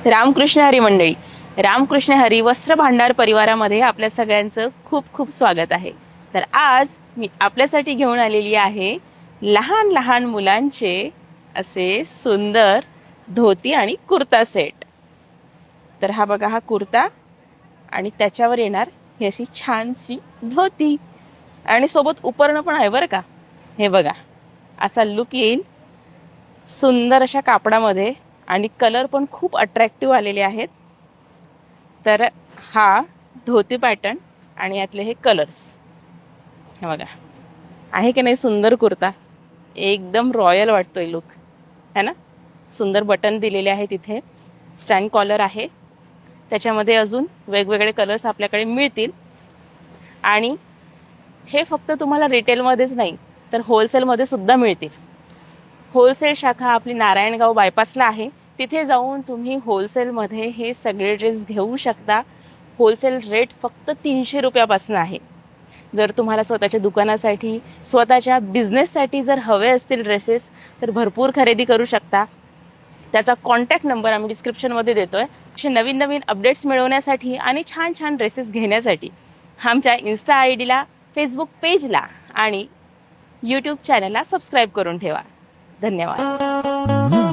रामकृष्ण हरी मंडळी, रामकृष्ण हरी वस्त्र भांडार परिवारामध्ये आपल्या सगळ्यांचं खूप खूप स्वागत आहे। तर आज मी आपल्यासाठी घेऊन आलेली आहे लहान लहान मुलांचे असे सुंदर धोती आणि कुर्ता सेट। तर हा बघा, हा कुर्ता आणि त्याच्यावर येणार ही अशी छानशी धोती आणि सोबत उपरणं पण आहे बरं का। हे बघा, असा लुक येईल सुंदर अशा कापडामध्ये आणि कलर पण खूप अट्रॅक्टिव्ह आलेले आहेत। तर हा धोती पॅटर्न आणि यातले हे कलर्स, हे बघा, आहे की नाही सुंदर कुर्ता, एकदम रॉयल वाटतोय लुक, है ना। सुंदर बटन दिलेले आहेत, इथे स्टँड कॉलर आहे, त्याच्यामध्ये अजून वेगवेगळे कलर्स आपल्याकडे मिळतील। आणि हे फक्त तुम्हाला रिटेलमध्येच नाही तर होलसेलमध्ये सुद्धा मिळतील। होलसेल शाखा आपली नारायणगाव बायपासला आहे, तिथे जाऊन तुम्ही होलसेलमध्ये हे सगळे ड्रेस घेऊ शकता। होलसेल रेट फक्त 300 रुपयापासून आहे। जर तुम्हाला स्वतःच्या दुकानासाठी, स्वतःच्या बिझनेससाठी जर हवे असतील ड्रेसेस तर भरपूर खरेदी करू शकता। त्याचा कॉन्टॅक्ट नंबर आम्ही डिस्क्रिप्शनमध्ये देतोय। असे नवीन नवीन अपडेट्स मिळवण्यासाठी आणि छान छान ड्रेसेस घेण्यासाठी आमच्या इन्स्टा आयडीला, फेसबुक पेजला आणि यूट्यूब चॅनलला सबस्क्राईब करून ठेवा। धन्यवाद।